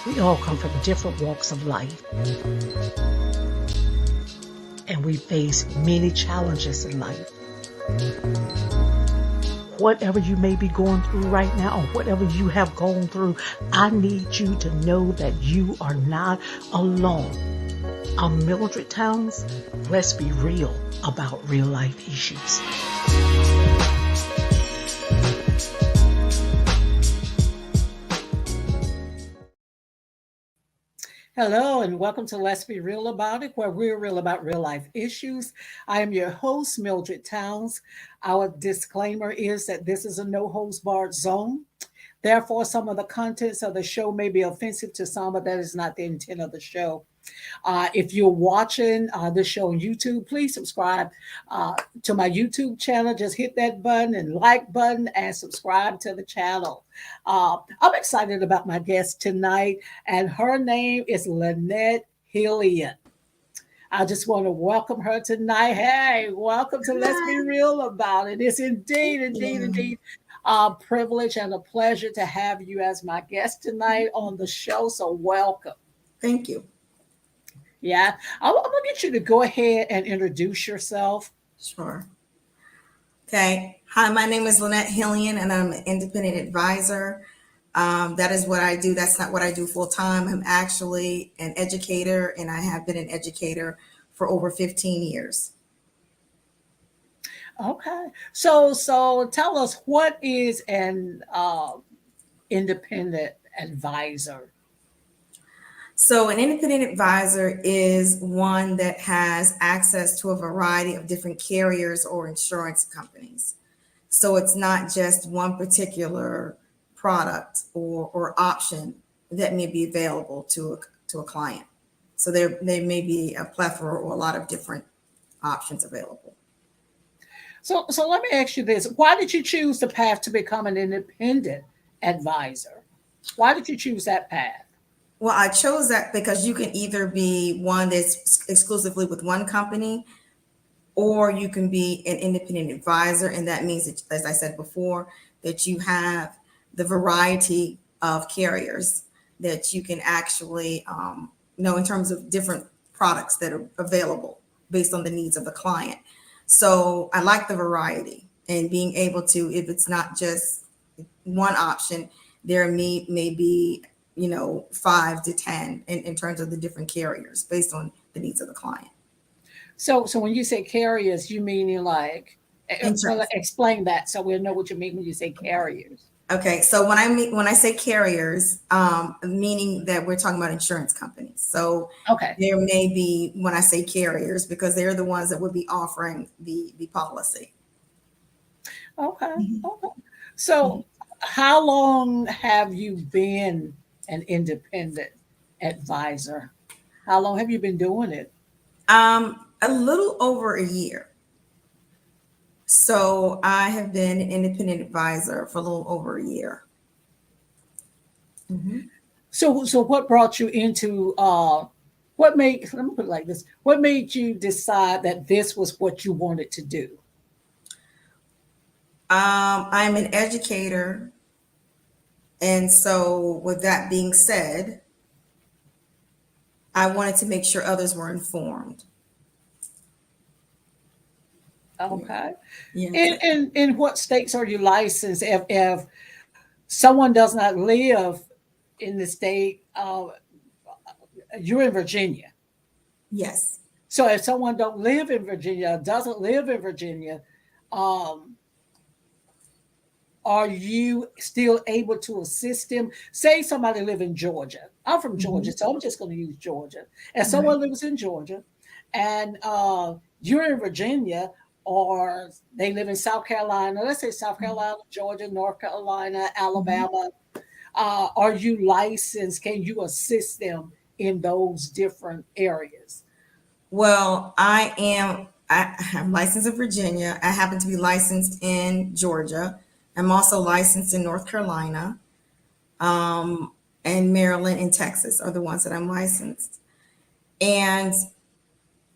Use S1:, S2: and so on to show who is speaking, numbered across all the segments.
S1: We all come from different walks of life, and we face many challenges in life. Whatever you may be going through right now, or whatever you have gone through, I need you to know that you are not alone. I'm Mildred Towns. Let's be real about real life issues. Hello, and welcome to Let's Be Real About It, where we're real about real life issues. I am your host, Mildred Towns. Our disclaimer is that this is a no holds barred zone. Therefore, some of the contents of the show may be offensive to some, but that is not the intent of the show. If you're watching this show on YouTube, please subscribe to my YouTube channel. Just hit that button and like button and subscribe to the channel. I'm excited about my guest tonight, and her name is Lenette Hillian. I just want to welcome her tonight. Hey, welcome to Let's Be Real About It. It's indeed a privilege and a pleasure to have you as my guest tonight on the show. So welcome.
S2: Thank you.
S1: Yeah, I'm gonna get you to go ahead and introduce yourself.
S2: Sure. Okay. Hi, my name is Lenette Hillian, and I'm an independent advisor. That is what I do. That's not what I do full time. I'm actually an educator, and I have been an educator for over 15 years.
S1: Okay, so tell us, what is an independent advisor?
S2: So an independent advisor is one that has access to a variety of different carriers or insurance companies. So it's not just one particular product or option that may be available to a client. So there may be a plethora or a lot of different options available.
S1: So let me ask you this. Why did you choose the path to become an independent advisor? Why did you choose that path?
S2: Well, I chose that because you can either be one that's exclusively with one company, or you can be an independent advisor. And that means that, as I said before, that you have the variety of carriers that you can actually know in terms of different products that are available based on the needs of the client. So I like the variety and being able to, if it's not just one option, there may be 5 to 10 in terms of the different carriers based on the needs of the client.
S1: So when you say carriers, you mean like,
S2: Insurance.
S1: explain that so we'll know what you mean when you say carriers.
S2: Okay, so when I say carriers, meaning that we're talking about insurance companies. So
S1: Okay.
S2: there may be, when I say carriers, because they're the ones that would be offering the policy.
S1: Okay.
S2: Mm-hmm.
S1: Okay. So how long have you been an independent advisor? How long have you been doing it?
S2: A little over a year. So I have been an independent advisor for a little over a year. Mm-hmm.
S1: So what brought you into let me put it like this. What made you decide that this was what you wanted to do?
S2: I'm an educator. And so with that being said, I wanted to make sure others were informed.
S1: Okay.
S2: Yeah.
S1: In what states are you licensed? If someone does not live in the state, you're in Virginia.
S2: Yes.
S1: So if someone don't live in Virginia, doesn't live in Virginia, are you still able to assist them? Say somebody live in Georgia. I'm from Georgia, so I'm just going to use Georgia. And someone lives in Georgia, and you're in Virginia, or they live in South Carolina. Let's say South Carolina, Georgia, North Carolina, Alabama. Are you licensed? Can you assist them in those different areas?
S2: Well, I'm licensed in Virginia. I happen to be licensed in Georgia. I'm also licensed in North Carolina, and Maryland and Texas are the ones that I'm licensed. And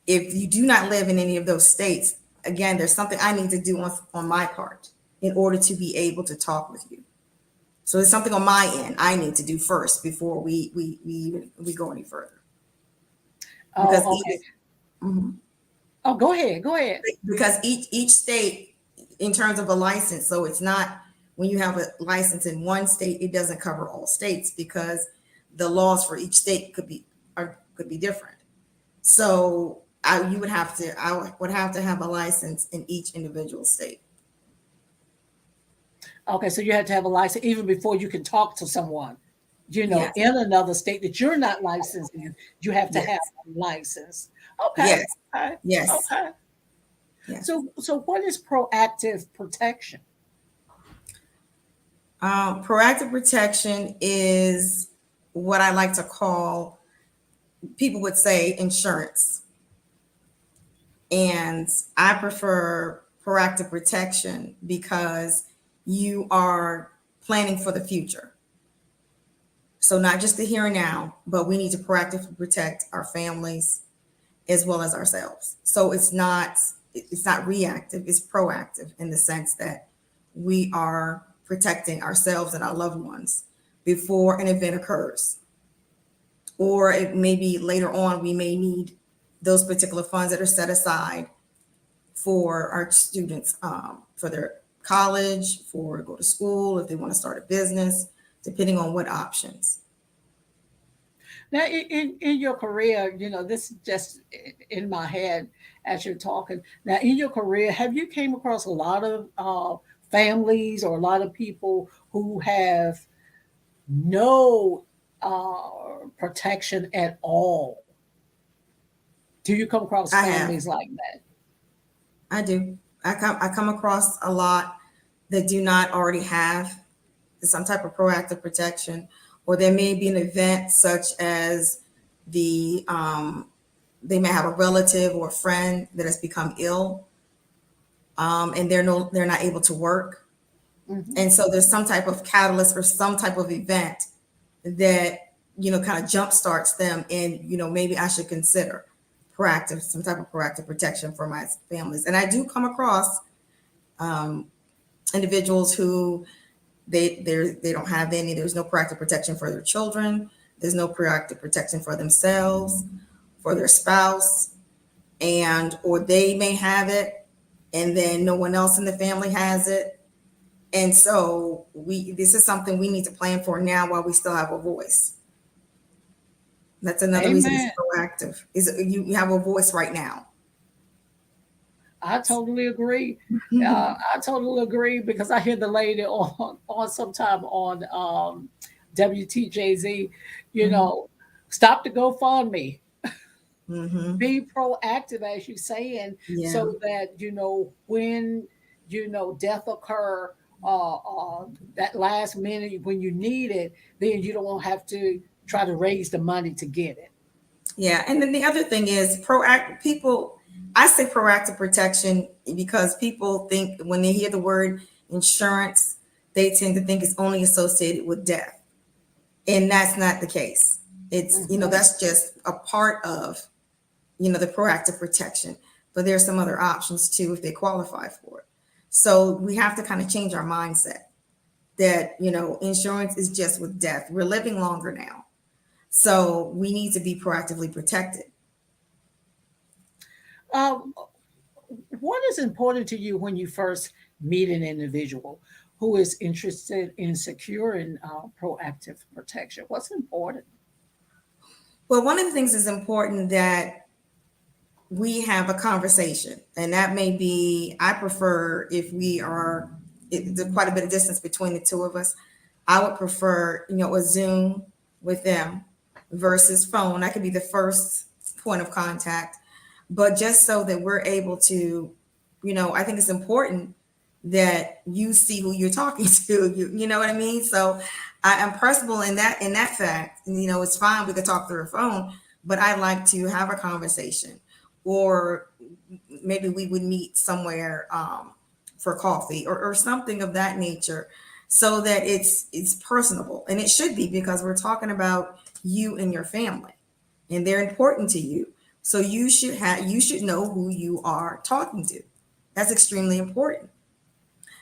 S2: if you do not live in any of those states, again, there's something I need to do on my part in order to be able to talk with you. So it's something on my end I need to do first before we go any further. Because
S1: Oh, okay.
S2: each, mhm.
S1: Oh, go ahead. Go ahead.
S2: Because each state, in terms of a license, so it's not when you have a license in one state, it doesn't cover all states because the laws for each state could be different. So I would have to have a license in each individual state.
S1: Okay, so you had to have a license even before you can talk to someone,
S2: Yes,
S1: in another state that you're not licensed in. You have to have
S2: yes,
S1: a license. Okay,
S2: yes,
S1: okay,
S2: yes,
S1: okay.
S2: yes.
S1: So what is proactive protection?
S2: Proactive protection is what I like to call, people would say, insurance. And I prefer proactive protection because you are planning for the future. So not just the here and now, but we need to proactively protect our families as well as ourselves. So it's not reactive, it's proactive in the sense that we are protecting ourselves and our loved ones before an event occurs. Or it may be later on, we may need those particular funds that are set aside for our students, for their college, for go to school, if they want to start a business, depending on what options.
S1: Now, in your career, this is just in my head as you're talking. Now, in your career, have you came across a lot of families or a lot of people who have no protection at all? Do you come across
S2: I have,
S1: families like that?
S2: I do. I come across a lot that do not already have some type of proactive protection, or there may be an event such as they may have a relative or a friend that has become ill, and they're not able to work,
S1: Hmm.
S2: and so there's some type of catalyst or some type of event that kind of jump starts them, and maybe I should consider some type of proactive protection for my families. And I do come across individuals who they don't have any. There's no proactive protection for their children. There's no proactive protection for themselves, for their spouse, and or they may have it, and then no one else in the family has it. And so this is something we need to plan for now while we still have a voice. That's another reason it's
S1: Amen.
S2: proactive. Is you have a voice right now.
S1: I totally agree. I totally agree because I hear the lady on sometime on WTJZ, you
S2: Mhm.
S1: know, stop the GoFundMe,
S2: Mhm.
S1: be proactive as you saying,
S2: Yeah.
S1: so that when death occur, that last minute when you need it, then you don't have to try to raise the money to get it.
S2: Yeah. And then the other thing is proactive people. I say proactive protection because people think when they hear the word insurance, they tend to think it's only associated with death. And that's not the case. It's,
S1: Hmm.
S2: that's just a part of, the proactive protection. But there's some other options too if they qualify for it. So we have to kind of change our mindset that, insurance is just with death. We're living longer now. So we need to be proactively protected.
S1: Um, what is important to you when you first meet an individual who is interested in securing proactive protection? What's important?
S2: Well, one of the things is important that we have a conversation, and that may be, I prefer if there's quite a bit of distance between the two of us. I would prefer, a Zoom with them versus phone. That could be the first point of contact, but just so that we're able to, I think it's important that you see who you're talking to. You know what I mean? So I am personable in that fact. It's fine. We could talk through a phone, but I like to have a conversation, or maybe we would meet somewhere for coffee or something of that nature, so that it's personable, and it should be because we're talking about you and your family, and they're important to you. So you should know who you are talking to. That's extremely important.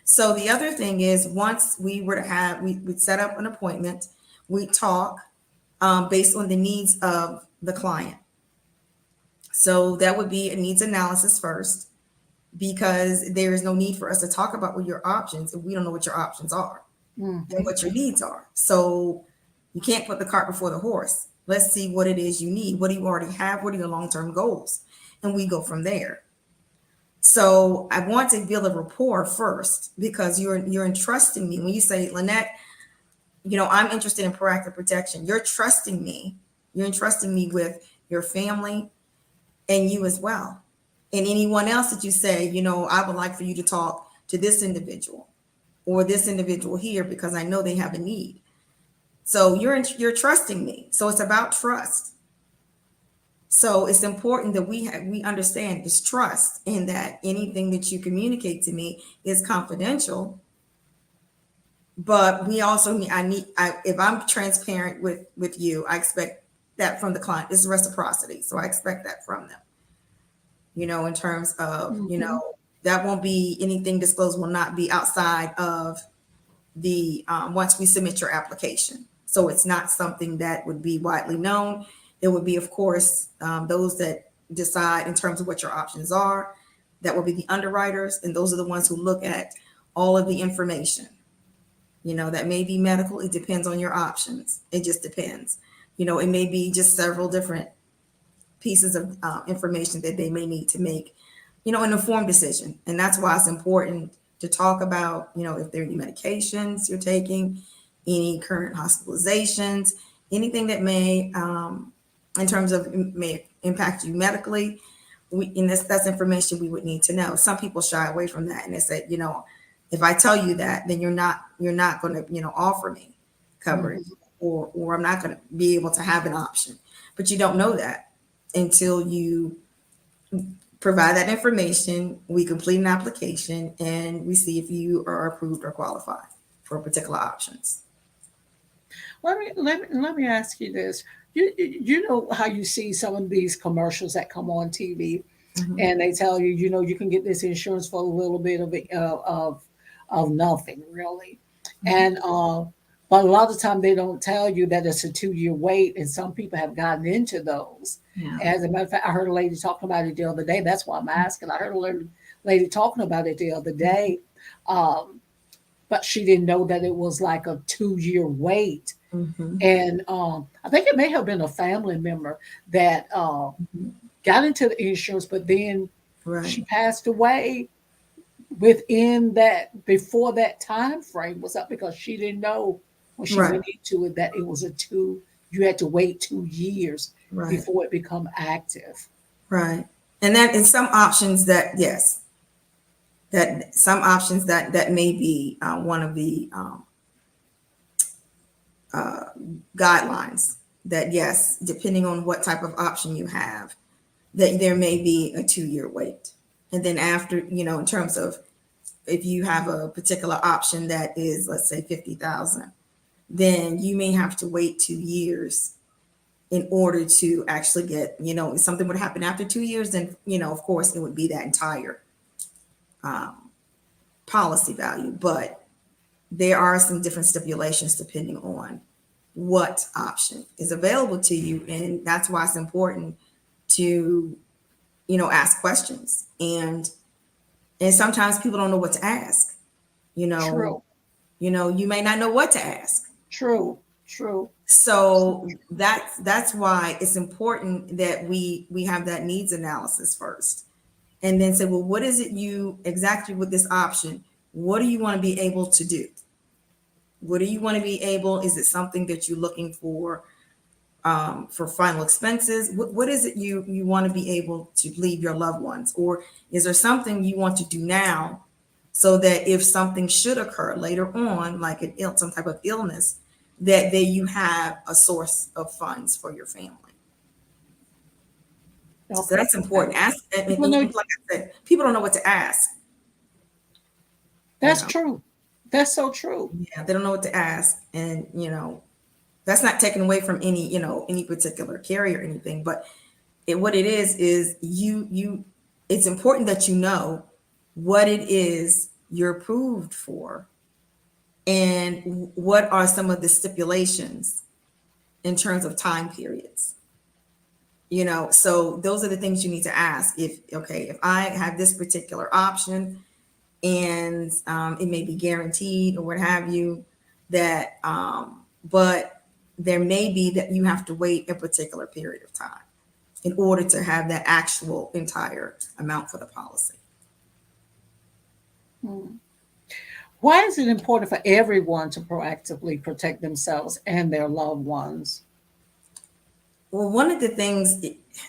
S2: So the other thing is, once we were to have, we'd set up an appointment, we talk based on the needs of the client. So that would be a needs analysis first, because there is no need for us to talk about what your options if we don't know what your options are and what your needs are. So you can't put the cart before the horse. Let's see what it is you need. What do you already have? What are your long-term goals? And we go from there. So I want to build a rapport first, because you're entrusting me. When you say, Lenette, I'm interested in proactive protection, you're trusting me. You're entrusting me with your family and you as well. And anyone else that you say, I would like for you to talk to this individual or this individual here, because I know they have a need. So you're trusting me. So it's about trust. So it's important that we understand this trust, and that anything that you communicate to me is confidential. But we also if I'm transparent with you, I expect that from the client. It's reciprocity. So I expect that from them. In terms of, that won't be anything disclosed, will not be outside of the once we submit your application. So it's not something that would be widely known. It would be, of course, those that decide in terms of what your options are. That will be the underwriters, and those are the ones who look at all of the information. That may be medical. It depends on your options. It just depends. It may be just several different pieces of information that they may need to make, an informed decision. And that's why it's important to talk about, if there are any medications you're taking, any current hospitalizations, anything that may, in terms of may impact you medically. That's information we would need to know. Some people shy away from that, and they say, if I tell you that, then you're not going to, offer me coverage, or I'm not going to be able to have an option. But you don't know that until you provide that information. We complete an application and we see if you are approved or qualified for particular options.
S1: Let me ask you this. You know how you see some of these commercials that come on TV, and they tell you, you can get this insurance for a little bit of nothing really, and but a lot of the time they don't tell you that it's a 2-year wait, and some people have gotten into those.
S2: Yeah.
S1: As a matter of fact, I heard a lady talking about it the other day. That's why I'm asking. I heard a lady talking about it the other day, but she didn't know that it was like a 2-year wait. And I think it may have been a family member that got into the insurance, but then she passed away before that time frame was up, because she didn't know when she went into it that it was you had to wait 2 years before it become active.
S2: Right. And that in some options that, yes, that some options that may be one of the guidelines, that yes, depending on what type of option you have, that there may be a 2-year wait. And then after, in terms of if you have a particular option that is, let's say, $50,000, then you may have to wait 2 years in order to actually get, if something would happen after 2 years, then, of course, it would be that entire policy value. But there are some different stipulations depending on what option is available to you. And that's why it's important to, ask questions. And sometimes people don't know what to ask,
S1: True.
S2: You may not know what to ask.
S1: True.
S2: So that's why it's important that we have that needs analysis first, and then say, well, what is it exactly with this option? What do you want to be able to do? What do you want to be able? Is it something that you're looking for final expenses? What is it you want to be able to leave your loved ones? Or is there something you want to do now so that if something should occur later on, like some type of illness, that you have a source of funds for your family? Okay. So that's important. Like I said, people don't know what to ask.
S1: That's true. That's so true.
S2: Yeah, they don't know what to ask. And, that's not taken away from any, any particular carrier or anything. But what it is it's important that you know what it is you're approved for, and what are some of the stipulations in terms of time periods. So those are the things you need to ask. If I have this particular option, and it may be guaranteed or what have you, that but there may be that you have to wait a particular period of time in order to have that actual entire amount for the policy.
S1: Hmm. Why is it important for everyone to proactively protect themselves and their loved ones?
S2: Well, one of the things,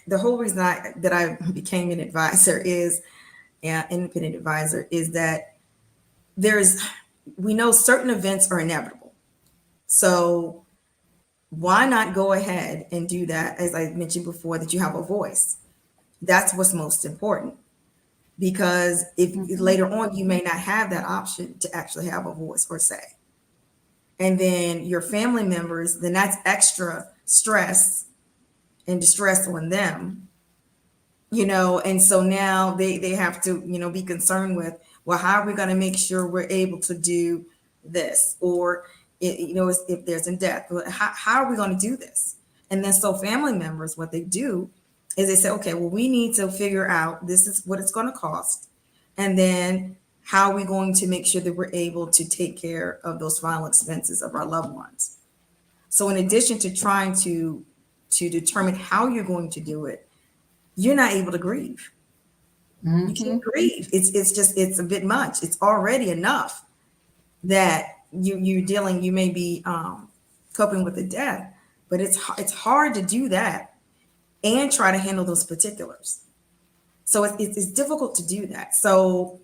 S2: the whole reason that I became an advisor is, yeah, independent advisor, is that there's, we know certain events are inevitable. So why not go ahead and do that? As I mentioned before, that you have a voice. That's what's most important. Because if
S1: Mhm.
S2: later on you may not have that option to actually have a voice or say, and then your family members, then that's extra stress and distress on them, and so now they have to, be concerned with, well, how are we going to make sure we're able to do this? Or if there's in death, how are we going to do this? And then so family members, what they do is they say, okay, well, we need to figure out, this is what it's going to cost, and then how are we going to make sure that we're able to take care of those final expenses of our loved ones. So in addition to trying to determine how you're going to do it, you're not able to grieve. You can't
S1: Mhm.
S2: grieve. It's a bit much. It's already enough that you may be coping with the death, but it's hard to do that and try to handle those particulars. So it's difficult to do that. So,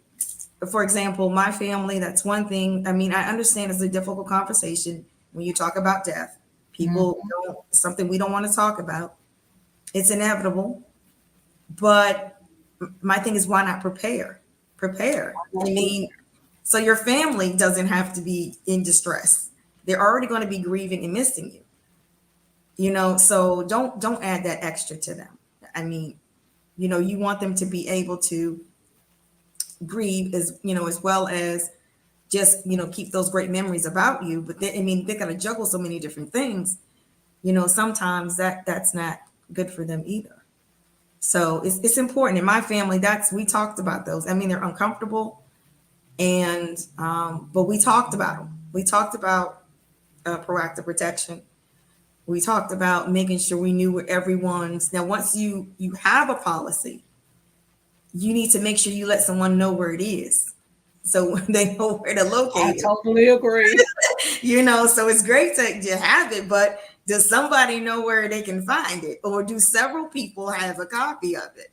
S2: for example, my family, that's one thing. I mean, I understand it's a difficult conversation when you talk about death. People
S1: Mhm.
S2: don't, something we don't want to talk about. It's inevitable. But my thing is, why not prepare? Prepare. I mean, so your family doesn't have to be in distress. They're already going to be grieving and missing you. So don't add that extra to them. I mean, you want them to be able to grieve as well as just, keep those great memories about you. But I mean, they're going to juggle so many different things. Sometimes that's not good for them either. So it's important. In my family, we talked about those. I mean, they're uncomfortable, and but we talked about them. We talked about proactive protection. We talked about making sure we knew where everyone's. Now, once you have a policy, you need to make sure you let someone know where it is, so they know where to
S1: I
S2: locate it.
S1: totally agree.
S2: So it's great to have it, but does somebody know where they can find it, or do several people have a copy of it?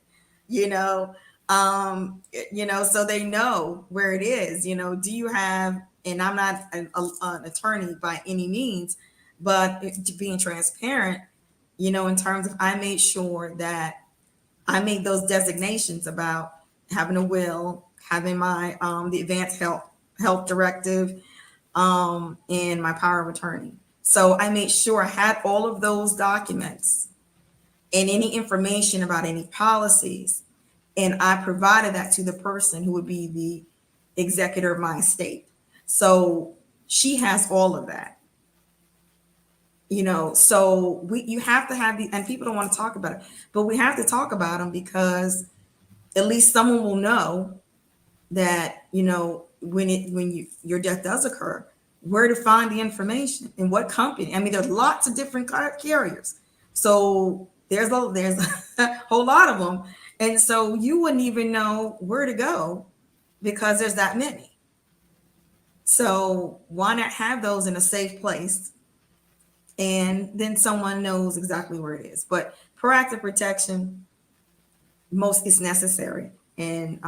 S2: you know so they know where it is. Do you have, and I'm not an attorney by any means, but to being transparent, in terms of, I made sure that I made those designations about having a will, having my the advanced health directive, and my power of attorney. So I made sure I had all of those documents and any information about any policies, and I provided that to the person who would be the executor of my estate. So she has all of that. So you have to have and people don't want to talk about it, but we have to talk about them, because at least someone will know that, when your death does occur, where to find the information and what company. I mean, there's lots of different carriers, so there's a whole lot of them, and so you wouldn't even know where to go because there's that many. So why not have those in a safe place, and then someone knows exactly where it is. But proactive protection, most is necessary, and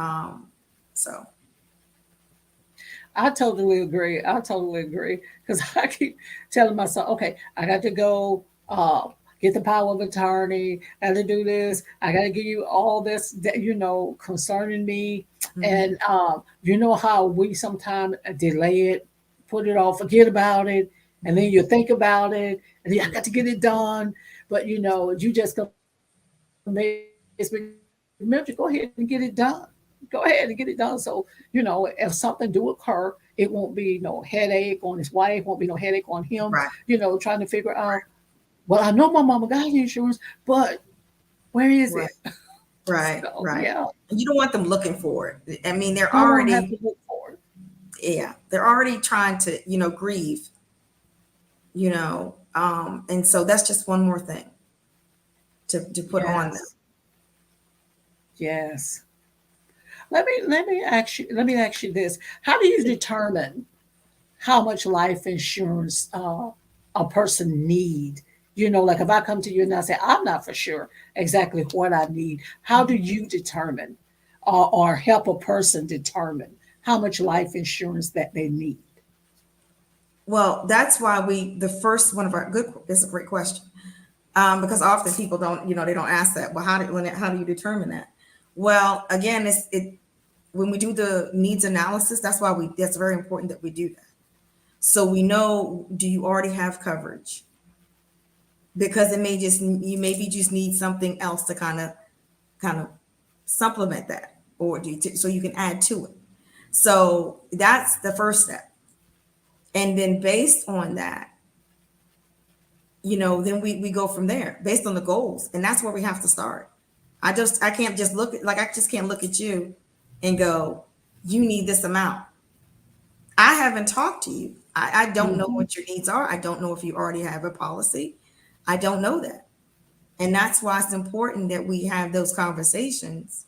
S2: so.
S1: I totally agree. I totally agree. Because I keep telling myself, okay, I got to go get the power of attorney. I got to do this. I got to give you all this, concerning me.
S2: Mhm.
S1: And you know how we sometimes delay it, put it off, forget about it. And then you think about it. And then I got to get it done. But, you just convinced me, Mildred, go ahead and get it done. Go ahead and get it done. go ahead and get it done. So, if something do occur, it won't be no headache on his wife, won't be no headache on him,
S2: Right.
S1: trying to figure out, well, I know my mama got insurance, but where is
S2: Right.
S1: it?
S2: Right.
S1: So,
S2: Right.
S1: yeah,
S2: You don't want them looking for it. I mean, they're
S1: I won't have
S2: already,
S1: to look for it.
S2: yeah, they're already trying to, grieve, and so that's just one more thing to put on them.
S1: Yes, yes. Let me ask you this. How do you determine how much life insurance a person need? Like if I come to you and I say, I'm not for sure exactly what I need, how do you determine or help a person determine how much life insurance that they need?
S2: Well, that's why the first one of our good is a great question. Because often people don't, they don't ask that. Well, how do you determine that? Well, again, when we do the needs analysis, that's very important that we do that. So we know, do you already have coverage? Because you maybe just need something else to kind of supplement that, or so you can add to it. So that's the first step. And then based on that, then we go from there based on the goals. And that's where we have to start. I can't just I just can't look at you and go, you need this amount. I haven't talked to you. I don't know
S1: Mhm.
S2: what your needs are. I don't know if you already have a policy. I don't know that. And that's why it's important that we have those conversations,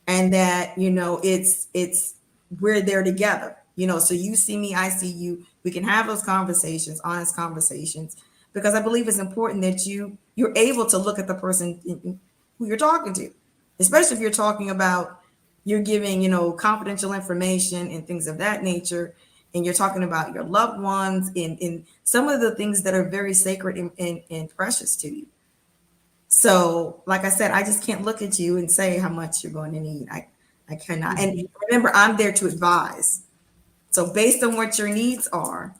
S2: and that, it's we're there together, so you see me, I see you. We can have those conversations, honest conversations, because I believe it's important that you're able to look at the person who you're talking to, especially if you're talking about, you're giving, confidential information and things of that nature, and you're talking about your loved ones and some of the things that are very sacred and precious to you. So, like I said, I just can't look at you and say how much you're going to need. I cannot. And
S1: Mhm.
S2: remember, I'm there to advise. So, based on what your needs are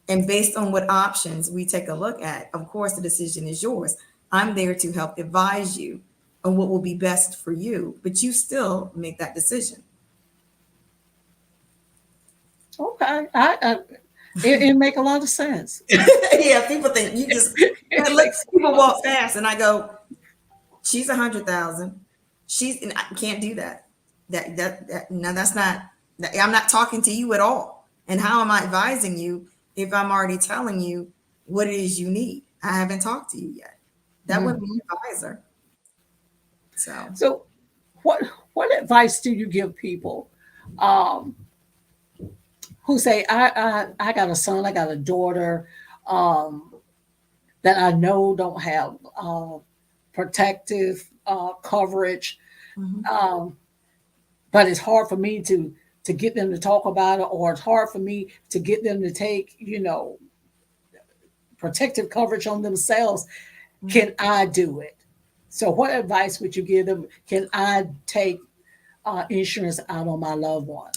S2: and based on what options we take a look at, of course, the decision is yours. I'm there to help advise you on what will be best for you, but you still make that decision.
S1: Okay, it make a lot of sense.
S2: Yeah, people think you just,
S1: It
S2: look,
S1: makes a
S2: people
S1: lot of
S2: walk
S1: sense.
S2: past and I go, she's 100,000. And I can't do that. No, that's not. I'm not talking to you at all. And how am I advising you if I'm already telling you what it is you need? I haven't talked to you yet. That wouldn't be
S1: Mhm.
S2: an advisor. So,
S1: So, what what advice do you give people um, who say, I got a son, I got a daughter um, that I know don't have protective coverage,
S2: mhm.
S1: um, but it's hard for me to get them to talk about it, or it's hard for me to get them to take protective coverage on themselves. Can I do it? So, what advice would you give them? Can I take insurance out on my loved one?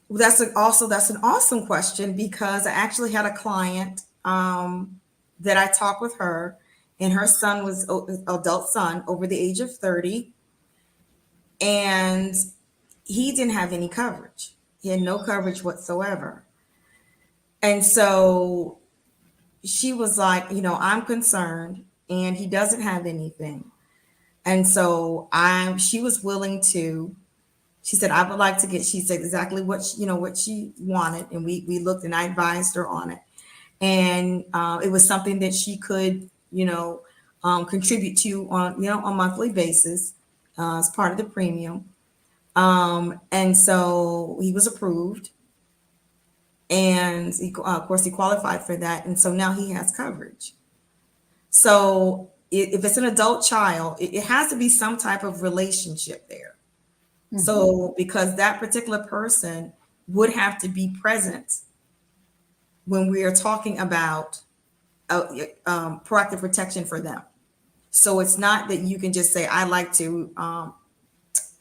S2: Well, that's an awesome question, because I actually had a client that I talked with her, and her son was adult son over the age of 30, and he didn't have any coverage. He had no coverage whatsoever. And so she was like, I'm concerned, and he doesn't have anything. And so she was willing to, she said, I would like to she said exactly what she wanted. And we looked, and I advised her on it. And it was something that she could, contribute to on, a monthly basis as part of the premium. And so he was approved, and of course he qualified for that, and so now he has coverage. So if it's an adult child, it has to be some type of relationship there.
S1: Mhm.
S2: So because that particular person would have to be present when we are talking about proactive protection for them. So it's not that you can just say, I like to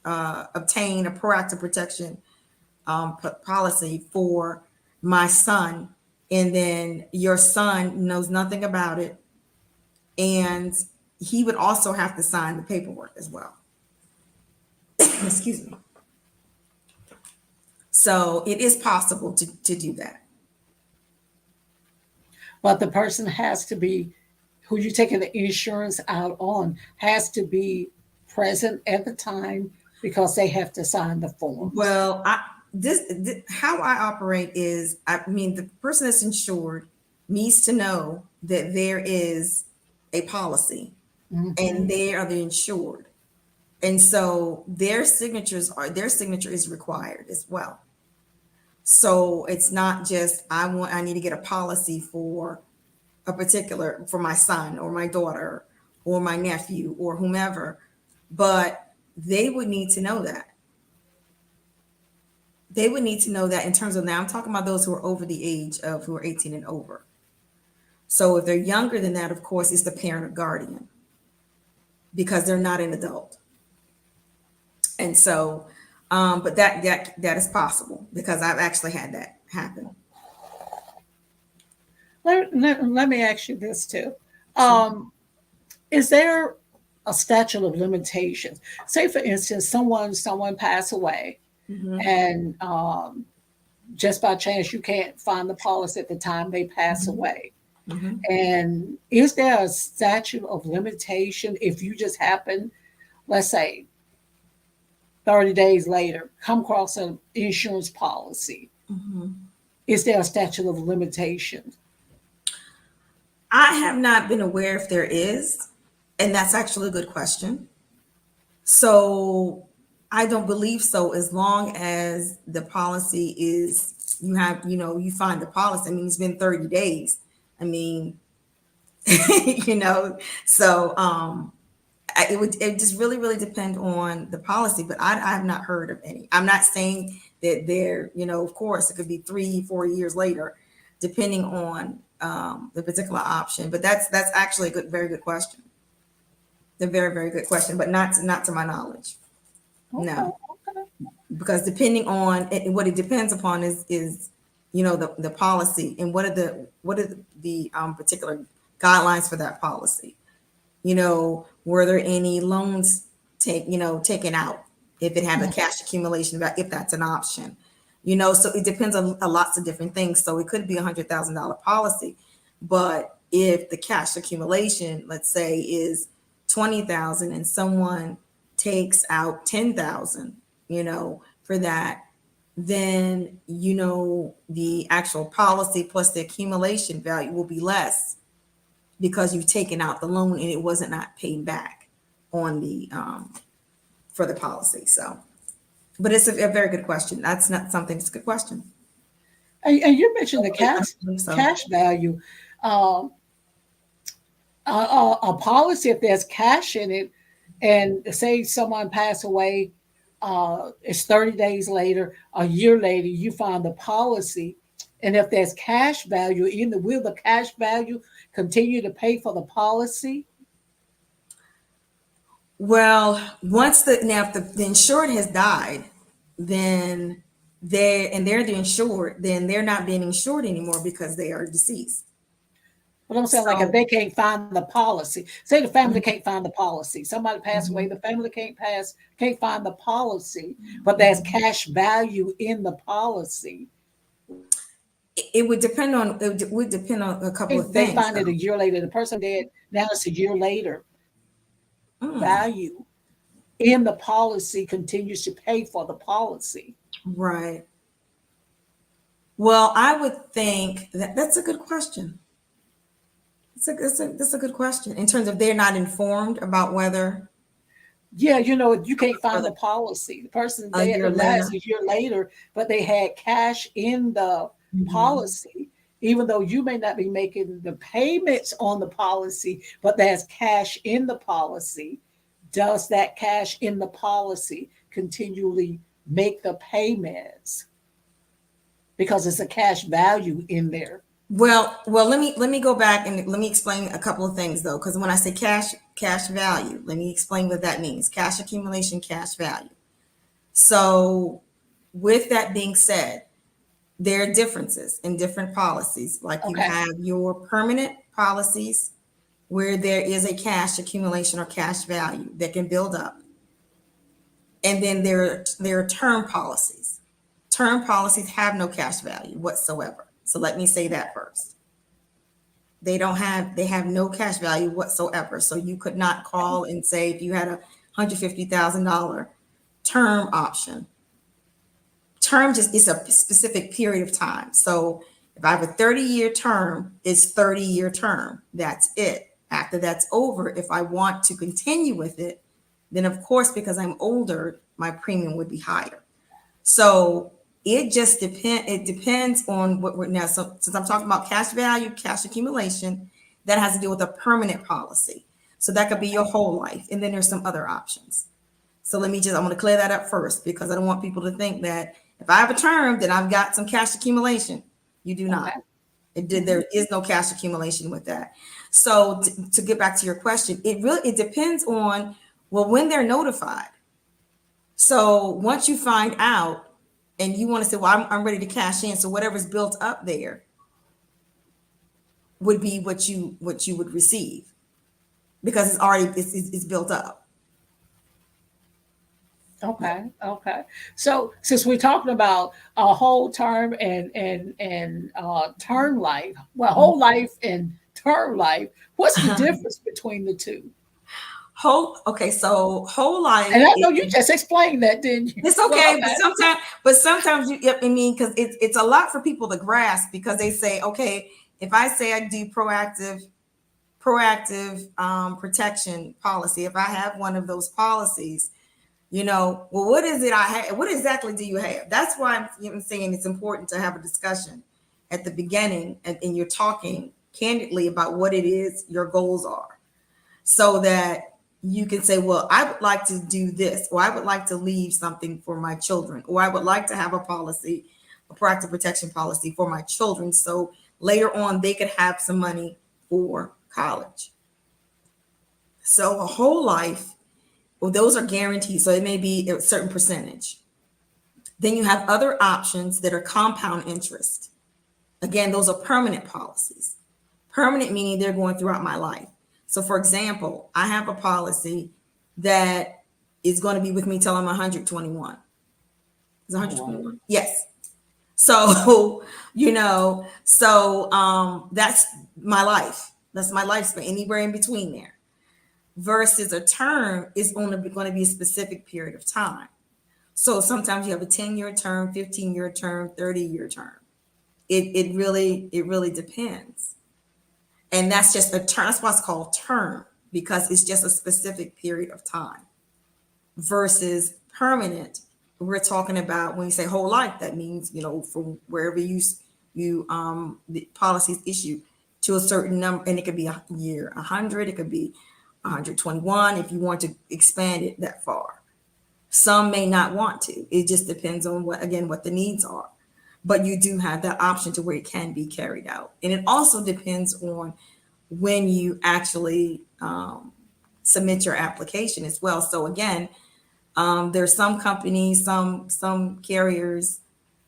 S2: obtain a proactive protection policy for my son, and then your son knows nothing about it, and he would also have to sign the paperwork as well. Excuse me. So it is possible to do that.
S1: But the person has to be, who you're taking the insurance out on, has to be present at the time because they have to sign the forms.
S2: Well, this how I operate is, I mean, the person that's insured needs to know that there is a policy and they are the insured. And so their signature is required as well. So it's not just I need to get a policy for for my son or my daughter or my nephew or whomever, but they would need to know that. They would need to know that in terms of, now I'm talking about those who are over the age of, who are 18 and over. So if they're younger than that, of course, it's the parent or guardian because they're not an adult. And so, but that is possible because I've actually had that happen.
S1: Let me ask you this too. Is there a statute of limitations? Say, for instance, someone passed away, and just by chance you can't find the policy at the time they pass away. And is there a statute of limitation if you just happen, let's say, 30 days later, come across an insurance policy? Is there a statute of limitations?
S2: I have not been aware if there is, and that's actually a good question. So I don't believe so, as long as the policy is, you find the policy. I mean, it's been 30 days. I mean, so it just really depend on the policy, but I have not heard of any. I'm not saying that they're, of course it could be 3-4 years later, depending on the particular option. But that's actually a very good question. A very, very good question, but not to my knowledge. No, because depending on it, what it depends upon is the policy and what are the particular guidelines for that policy. Were there any loans taken out if it had a cash accumulation, if that's an option. So it depends on lots of different things. So it could be $100,000 policy, but if the cash accumulation, let's say, is 20,000 and someone takes out 10,000, for that, then, the actual policy plus the accumulation value will be less because you've taken out the loan and it wasn't not paid back on the, for the policy. So, but it's a very good question. That's not something, it's a good question.
S1: And you mentioned the cash value. A policy, if there's cash in it, and say someone passed away, it's 30 days later, a year later, you find the policy, and if there's cash value in will the cash value continue to pay for the policy?
S2: Well, if the insured has died, then they're the insured, then they're not being insured anymore because they are deceased.
S1: But I'm saying, like, if they can't find the policy, say the family can't find the policy, somebody passed away, the family can't find the policy, but there's cash value in the policy.
S2: It would depend on a couple of things.
S1: They find it a year later, the person dead, now it's a year later. Value in the policy continues to pay for the policy.
S2: Right. Well, I would think that's a good question. That's a good question in terms of they're not informed about whether.
S1: Yeah, you can't find the policy. The person died a year later, but they had cash in the policy, even though you may not be making the payments on the policy, but there's cash in the policy. Does that cash in the policy continually make the payments? Because it's a cash value in there.
S2: Well, let me go back and let me explain a couple of things though, because when I say cash value, let me explain what that means. Cash accumulation, cash value. So with that being said, there are differences in different policies. Like you have your permanent policies where there is a cash accumulation or cash value that can build up. And then there are term policies. term policies have no cash value whatsoever. So let me say that first. They have no cash value whatsoever. So you could not call and say if you had a $150,000 term option. Term just is a specific period of time. So if I have a 30-year term, it's 30-year term. That's it. After that's over, if I want to continue with it, then of course, because I'm older, my premium would be higher. So it just depends on what we're now. So since I'm talking about cash value, cash accumulation, that has to do with a permanent policy. So that could be your whole life. And then there's some other options. So I'm going to clear that up first, because I don't want people to think that if I have a term, then I've got some cash accumulation. You do not. There is no cash accumulation with that. So to get back to your question, it depends on, well, when they're notified. So once you find out and you want to say, well, I'm ready to cash in. So whatever's built up there would be what you would receive, because it's already it's built up.
S1: Okay. So since we're talking about a whole term and term life, well, whole life and term life, what's the difference between the two?
S2: So whole life.
S1: And I know you just explained that, didn't you?
S2: It's okay, but sometimes because it's a lot for people to grasp, because they say, okay, if I say I do proactive protection policy, if I have one of those policies, well, what is it I have? What exactly do you have? That's why I'm saying it's important to have a discussion at the beginning, and you're talking candidly about what it is your goals are, so that you can say, well, I would like to do this, or I would like to leave something for my children, or I would like to have a proactive protection policy for my children, so later on they could have some money for college. So a whole life, well, those are guaranteed. So it may be a certain percentage. Then you have other options that are compound interest. Again, those are permanent policies. Permanent meaning they're going throughout my life. So for example, I have a policy that is going to be with me till I'm 121. Is 121? Yes. So, that's my life. That's my lifespan, anywhere in between there. Versus a term is only going to be a specific period of time. So sometimes you have a 10-year term, 15-year term, 30-year term. It really depends. And that's just a term. That's what's called term, because it's just a specific period of time. Versus permanent, we're talking about when you say whole life, that means, from wherever the policies issued to a certain number, and it could be a year 100, it could be 121 if you want to expand it that far. Some may not want to. It just depends on what the needs are. But you do have that option to where it can be carried out. And it also depends on when you actually submit your application as well. So again, there's some companies, some carriers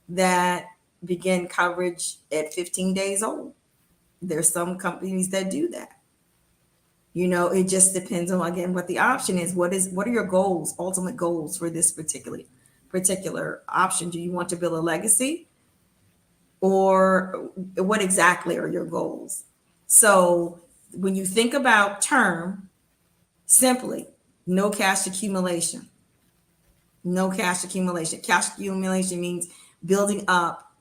S2: that begin coverage at 15 days old. There's some companies that do that. It just depends on, again, what the option is. What are your goals, ultimate goals for this particular option? Do you want to build a legacy, or what exactly are your goals? So when you think about term, simply no cash accumulation. No cash accumulation. Cash accumulation means building up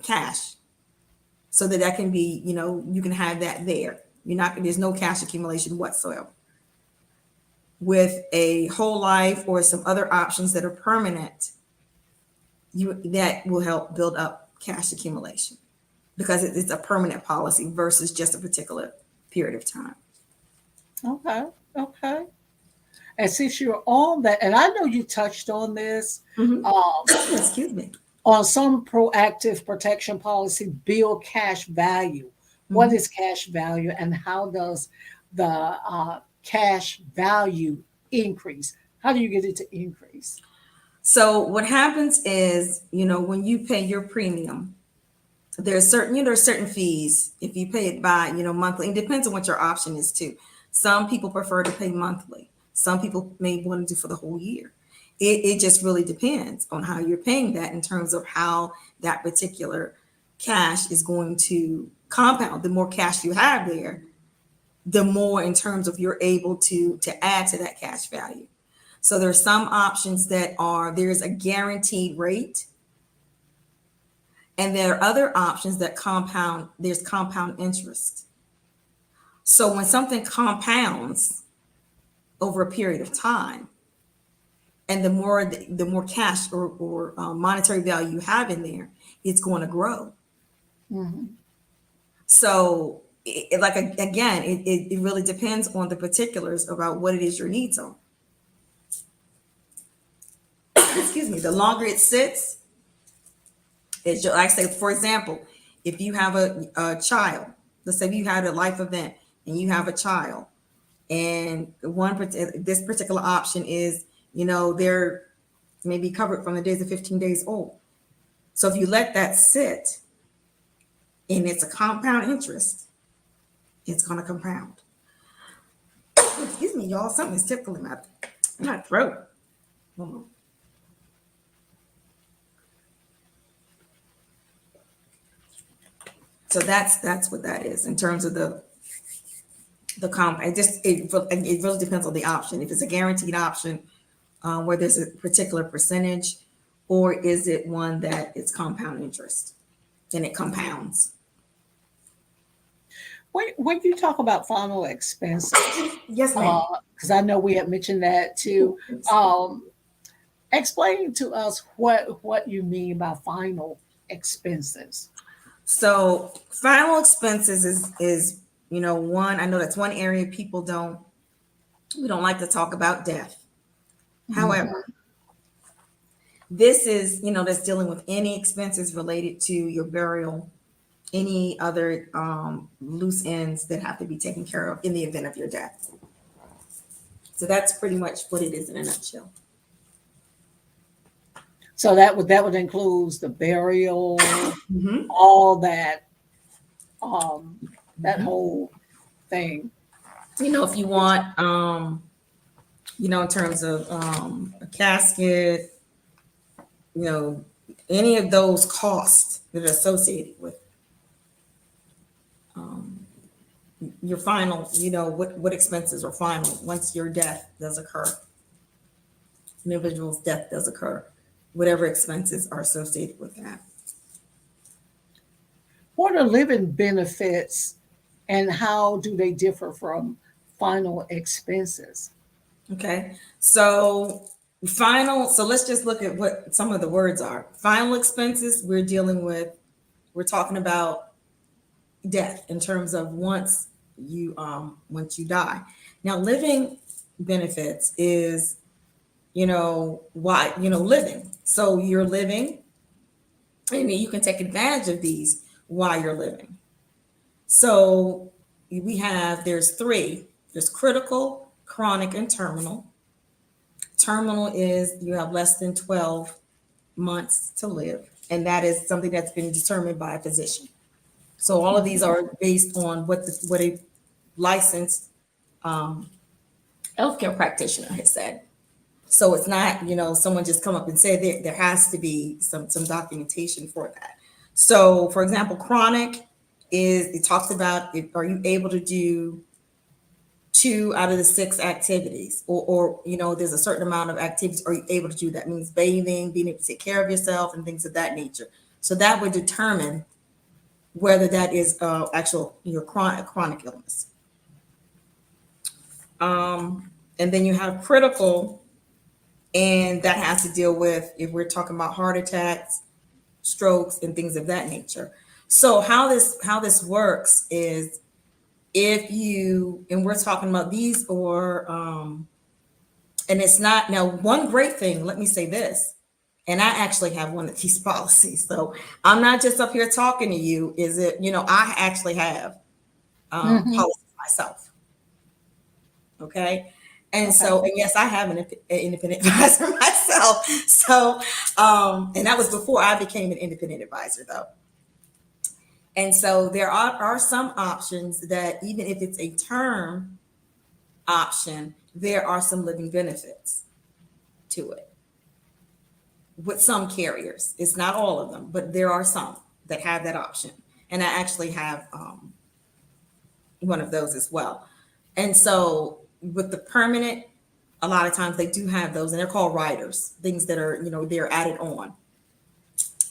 S2: cash, so that can be, you can have that there. There's no cash accumulation whatsoever. With a whole life or some other options that are permanent, that will help build up cash accumulation, because it's a permanent policy versus just a particular period of time.
S1: Okay. And since you're on that, and I know you touched on this,
S2: Excuse me.
S1: On some proactive protection policy, build cash value. What is cash value, and how does the cash value increase? How do you get it to increase?
S2: So what happens is, when you pay your premium, there's certain fees. If you pay it by, monthly, it depends on what your option is too. Some people prefer to pay monthly. Some people may want to do for the whole year. It just really depends on how you're paying that in terms of how that particular cash is going to compound. The more cash you have there, the more in terms of you're able to add to that cash value. So there's some options that are there's a guaranteed rate, and there are other options that compound. There's compound interest. So when something compounds over a period of time, and the more cash or monetary value you have in there, it's going to grow.
S1: Mm-hmm.
S2: So again, it really depends on the particulars about what it is your needs are. Excuse me. The longer it sits, it's just, like I say, for example, if you have a child, let's say you had a life event and you have a child, and this particular option is, they're maybe covered from the days of 15 days old. So if you let that sit, and it's a compound interest, it's going to compound. Excuse me, y'all. Something is tickling my throat. So that's what that is in terms of the comp. It really depends on the option. If it's a guaranteed option, where there's a particular percentage, or is it one that it's compound interest and it compounds?
S1: When you talk about final expenses,
S2: Yes, ma'am.
S1: because I know we had mentioned that too. Explain to us what you mean by final expenses.
S2: So final expenses is one, I know that's one area we don't like to talk about death. However, this is, that's dealing with any expenses related to your burial, any other loose ends that have to be taken care of in the event of your death. So that's pretty much what it is in a nutshell.
S1: So that would include the burial,
S2: Mm-hmm.
S1: all that, that whole thing.
S2: If you want, in terms of a casket, any of those costs that are associated with your final, what expenses are final once your death does occur, an individual's death does occur, whatever expenses are associated with that.
S1: What are living benefits and how do they differ from final expenses?
S2: Okay, so let's just look at what some of the words are. Final expenses, we're talking about death in terms of once you die. Now, living benefits is, living. So you're living, and you can take advantage of these while you're living. So there's three. There's critical, chronic, and terminal. Terminal is you have less than 12 months to live, and that is something that's been determined by a physician. So all of these are based on what a licensed healthcare practitioner has said. So it's not, someone just come up and say there has to be some documentation for that. So, for example, chronic it talks about are you able to do 2 out of the 6 activities, or there's a certain amount of activities are you able to do? That means bathing, being able to take care of yourself, and things of that nature. So that would determine whether that is actual your chronic illness. And then you have critical, and that has to deal with if we're talking about heart attacks, strokes, and things of that nature. So how this works is and we're talking about these, or and it's not, now one great thing, let me say this, and I actually have one of these policies, so I'm not just up here talking to you, I actually have policies myself. Okay. And so, and yes, I have an independent advisor myself. So, and that was before I became an independent advisor though. And so there are some options that even if it's a term option, there are some living benefits to it. with some carriers. It's not all of them, but there are some that have that option. And I actually have one of those as well. And so with the permanent, a lot of times they do have those, and they're called riders, things that are, they're added on.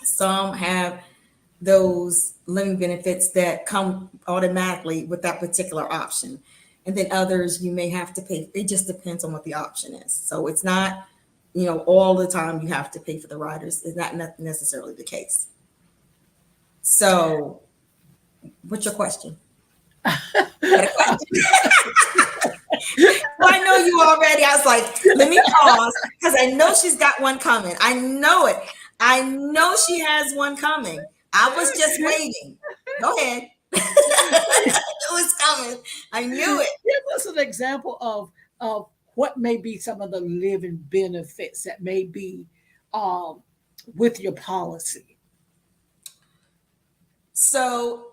S2: Some have those living benefits that come automatically with that particular option. And then others you may have to pay. It just depends on what the option is. So it's not, all the time you have to pay for the riders. It's not necessarily the case. So what's your question? Well, I know you already. I was like, let me pause because I know she's got one coming. I know it. I know she has one coming. I was just waiting. Go ahead. It was coming. I knew it.
S1: Give us an example of what may be some of the living benefits that may be with your policy.
S2: So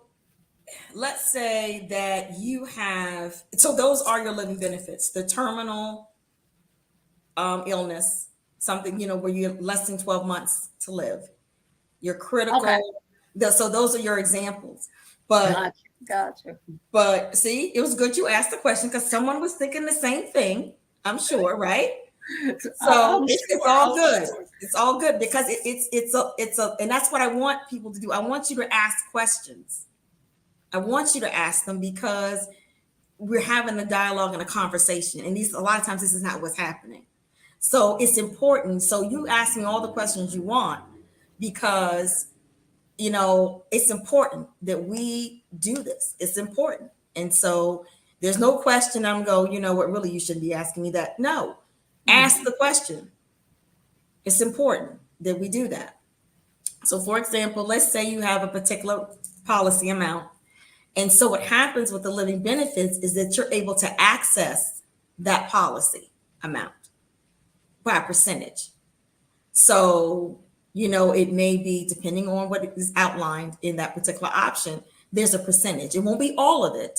S2: let's say that you have, so those are your living benefits, the terminal illness, something, where you're less than 12 months to live, your critical. Okay. So those are your examples. But
S1: gotcha.
S2: But see, it was good you asked the question because someone was thinking the same thing, I'm sure, right? So it's all good. It's all good because it's a, and that's what I want people to do. I want you to ask questions. I want you to ask them because we're having a dialogue and a conversation. And a lot of times this is not what's happening. So it's important. So you ask me all the questions you want because, it's important that we do this. It's important. And so there's no question I'm what really you shouldn't be asking me that. No, ask the question. It's important that we do that. So for example, let's say you have a particular policy amount. And so what happens with the living benefits is that you're able to access that policy amount by a percentage. So, it may be depending on what is outlined in that particular option, there's a percentage. It won't be all of it,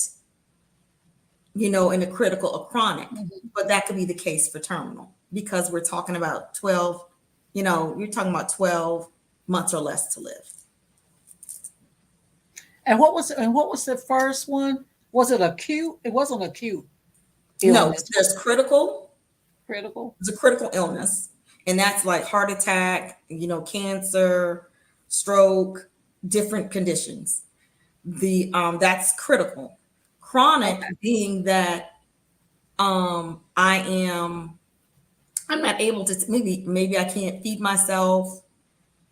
S2: in a critical or chronic, but that could be the case for terminal because we're talking about 12, you're talking about 12 months or less to live.
S1: And what was the first one? Was it acute? It wasn't acute.
S2: Illness. No, there's critical.
S1: Critical.
S2: It's a critical illness. And that's like heart attack, cancer, stroke, different conditions. That's critical. Chronic being that I'm not able to, maybe I can't feed myself,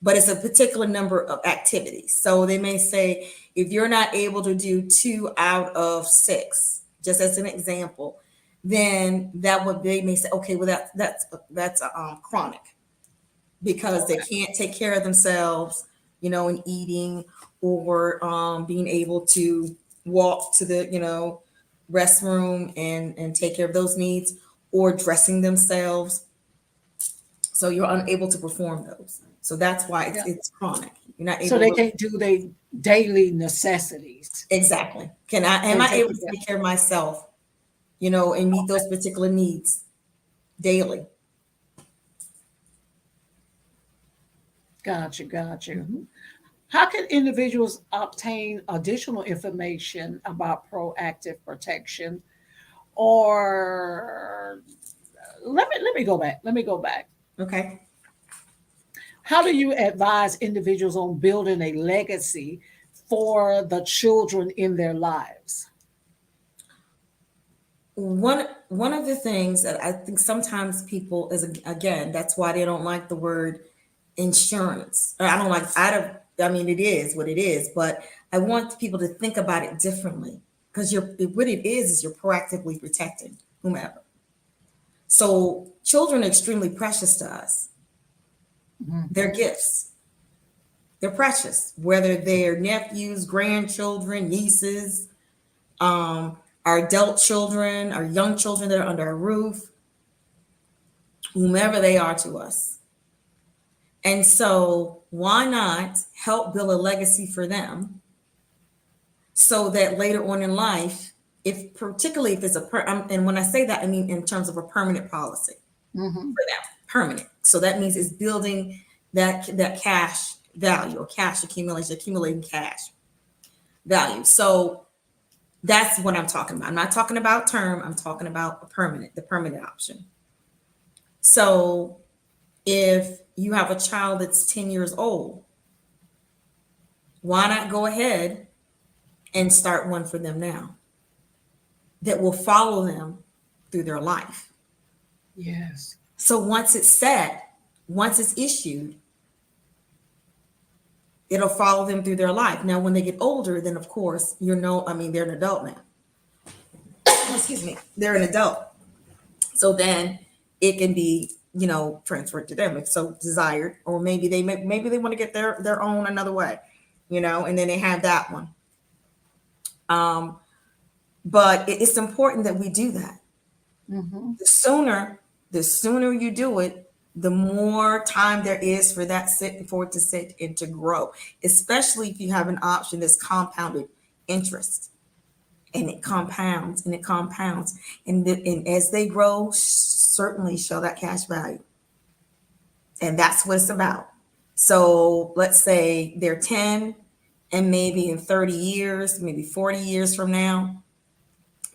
S2: but it's a particular number of activities. So they may say, if you're not able to do 2 out of 6, just as an example, then they may say, okay, well that's chronic because they can't take care of themselves, in eating or being able to walk to the restroom and take care of those needs or dressing themselves. So you're unable to perform those. So that's why it's chronic. You're not able.
S1: So they can't do their daily necessities.
S2: Exactly. Am I able to take care of myself? And meet those particular needs daily.
S1: Gotcha. Mm-hmm. How can individuals obtain additional information about proactive protection? Or let me go back.
S2: Okay.
S1: How do you advise individuals on building a legacy for the children in their lives?
S2: One of the things that I think sometimes people that's why they don't like the word insurance. Or it is what it is, but I want people to think about it differently because what it is you're proactively protecting whomever. So children are extremely precious to us. Mm-hmm. They're gifts. They're precious, whether they're nephews, grandchildren, nieces, our adult children, our young children that are under our roof, whomever they are to us. And so why not help build a legacy for them so that later on in life, particularly if it's and when I say that, I mean in terms of a permanent policy for them, permanent. So that means it's building that cash value or cash accumulation, accumulating cash value. So that's what I'm talking about. I'm not talking about term. I'm talking about the permanent option. So if you have a child that's 10 years old, why not go ahead and start one for them now that will follow them through their life?
S1: Yes.
S2: So once it's set, once it's issued, it'll follow them through their life. Now, when they get older, then of course, they're an adult now. Excuse me, they're an adult. So then it can be, transferred to them if so desired, or maybe they want to get their own another way, and then they have that one. But it's important that we do that.
S1: Mm-hmm.
S2: The sooner you do it, the more time there is for it to sit and to grow, especially if you have an option that's compounded interest, and it compounds and it compounds. And as they grow, certainly show that cash value. And that's what it's about. So let's say they're 10, and maybe in 30 years, maybe 40 years from now,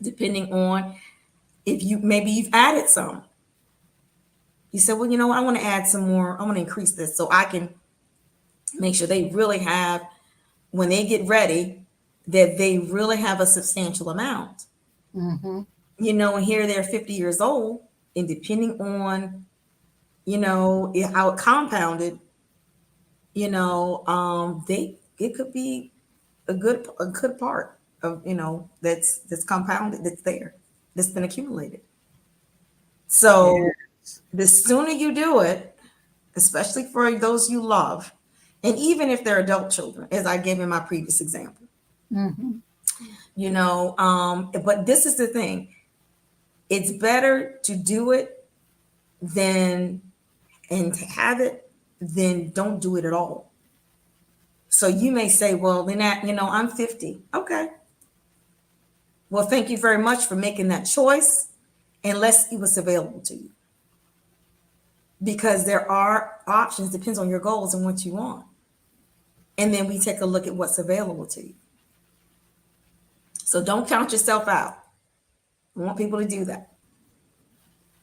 S2: depending on if you've added some. You said, well, I want to add some more. I want to increase this so I can make sure they really have, when they get ready, that they really have a substantial amount.
S1: Mm-hmm.
S2: And here they're 50 years old, and depending on, how it compounded, it could be a good part of, that's compounded, that's there, that's been accumulated. So
S1: Yes.
S2: the sooner you do it, especially for those you love, and even if they're adult children, as I gave in my previous example,
S1: Mm-hmm.
S2: but this is the thing. It's better to do it and to have it than don't do it at all. So you may say, well, Lenette, I'm 50. Okay. Well, thank you very much for making that choice. And let's see what's available to you. Because there are options, depends on your goals and what you want. And then we take a look at what's available to you. So don't count yourself out. I want people to do that.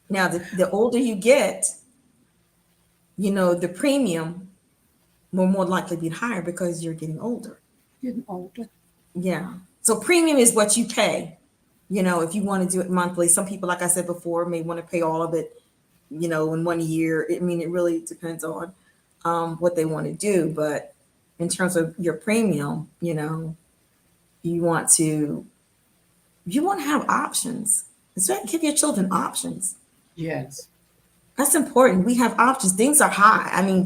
S2: Now, the older you get, the premium will more likely be higher because you're getting older.
S1: Getting older.
S2: Yeah. So premium is what you pay, if you want to do it monthly. Some people, like I said before, may want to pay all of it, in 1 year. It really depends on what they want to do. But in terms of your premium, you want to have options. So give your children options.
S1: Yes.
S2: That's important. We have options. Things are high. We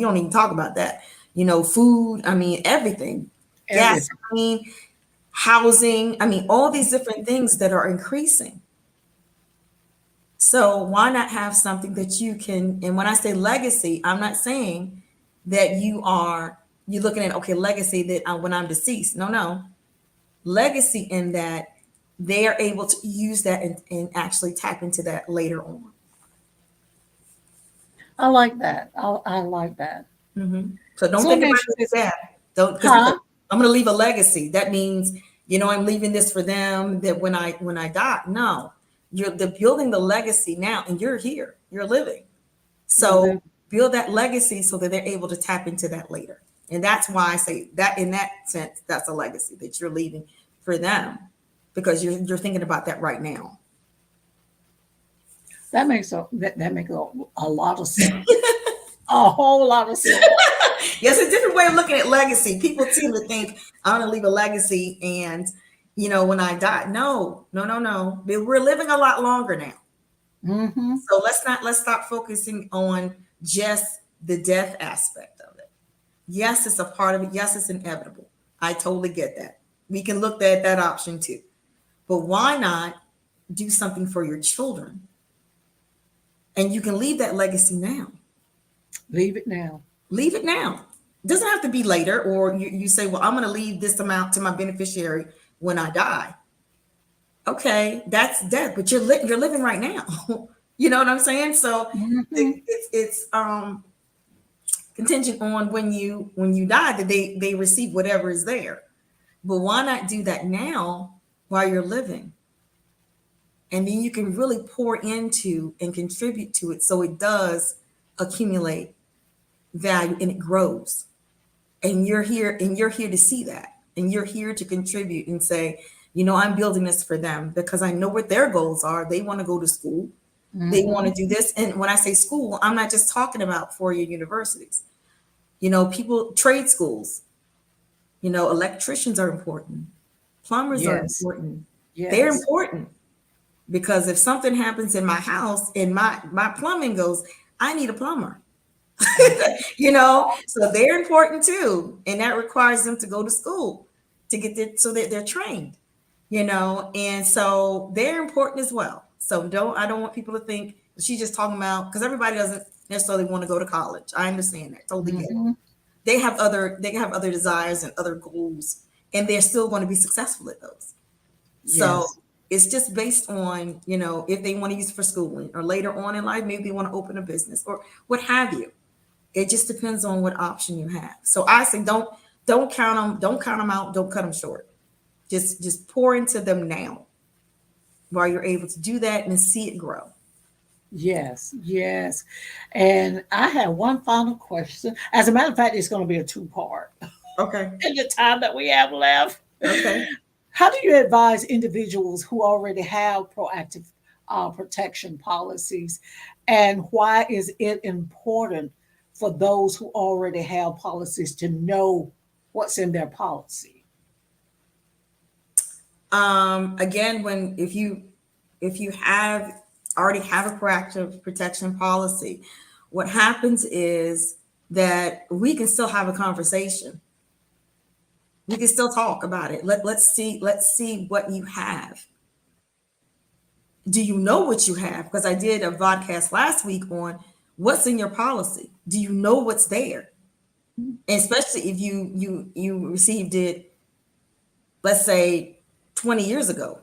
S2: don't even talk about that. Food, everything. Gas, housing, all these different things that are increasing. So why not have something that you can, and when I say legacy, I'm not saying that you're looking at, okay, legacy that when I'm deceased. No. Legacy in that they are able to use that and actually tap into that later on.
S1: I like that. I like that.
S2: Mm-hmm. So don't
S1: So
S2: think
S1: let me
S2: about
S1: ask you
S2: it as
S1: this.
S2: that. Don't, because
S1: Huh?
S2: I'm going to leave a legacy. That means, I'm leaving this for them that when I die. No, they're building the legacy now, and you're here, you're living. So build that legacy so that they're able to tap into that later. And that's why I say that in that sense, that's a legacy that you're leaving for them, because you're thinking about that right now.
S1: That makes a lot of sense. A whole lot of sense.
S2: Yes, a different way of looking at legacy. People tend to think I'm going to leave a legacy, and when I die. No. We're living a lot longer now.
S1: Mm-hmm.
S2: So let's stop focusing on just the death aspect of it. Yes, it's a part of it. Yes, it's inevitable. I totally get that. We can look at that option too. But why not do something for your children? And you can leave that legacy now.
S1: Leave it now.
S2: Leave it now. It doesn't have to be later, or you say, well, I'm going to leave this amount to my beneficiary when I die. Okay, that's death, but you're living right now. You know what I'm saying? So
S1: Mm-hmm.
S2: it's contingent on when you die that they receive whatever is there. But why not do that now while you're living? And then you can really pour into and contribute to it so it does accumulate value and it grows. And you're here to see that. And you're here to contribute and say, I'm building this for them because I know what their goals are. They want to go to school. They want to do this. And when I say school, I'm not just talking about four-year universities. Trade schools, electricians are important. Plumbers are
S1: Yes.
S2: important. They're
S1: Yes.
S2: important because if something happens in my house and my plumbing goes, I need a plumber. So they're important too. And that requires them to go to school to get there so that they're trained, and so they're important as well. So I don't want people to think she's just talking about, because everybody doesn't necessarily want to go to college. I understand that. Totally get it. They have other desires and other goals, and they're still going to be successful at those. So
S1: Yes.
S2: it's just based on, if they want to use it for schooling or later on in life, maybe they want to open a business or what have you. It just depends on what option you have. So I say don't count them out, don't cut them short. Just pour into them now while you're able to do that and see it grow.
S1: Yes. Yes. And I have one final question. As a matter of fact, it's going to be a two-part
S2: Okay.
S1: in the time that we have left.
S2: Okay.
S1: How do you advise individuals who already have proactive protection policies, and why is it important for those who already have policies to know what's in their policy?
S2: Again, if you have already have a proactive protection policy, what happens is that we can still have a conversation. We can still talk about it. Let's see what you have. Do you know what you have? Because I did a podcast last week on what's in your policy. Do you know what's there? And especially if you received it, let's say 20 years ago.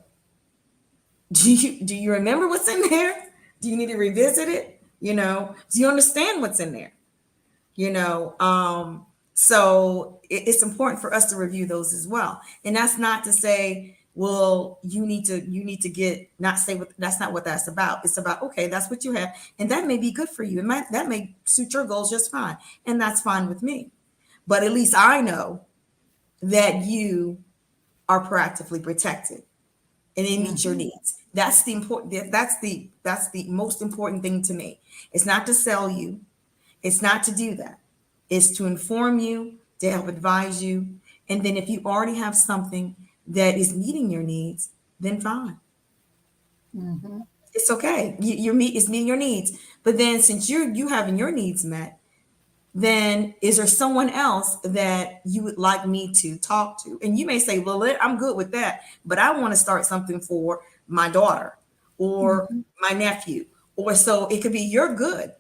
S2: Do you remember what's in there? Do you need to revisit it? Do you understand what's in there? So it's important for us to review those as well. And that's not to say, well, you need to get, not say what, that's not what that's about. It's about, okay, that's what you have. And that may be good for you. That may suit your goals just fine. And that's fine with me. But at least I know that you are proactively protected and it meets your needs. That's the important, that's the most important thing to me. It's not to sell you. It's not to do that. It's to inform you, to help advise you. And then if you already have something that is meeting your needs, then fine. It's okay. It's meeting your needs. But then since you having your needs met, then is there someone else that you would like me to talk to? And you may say, well, I'm good with that, but I want to start something for my daughter or my nephew. Or so it could be you're good.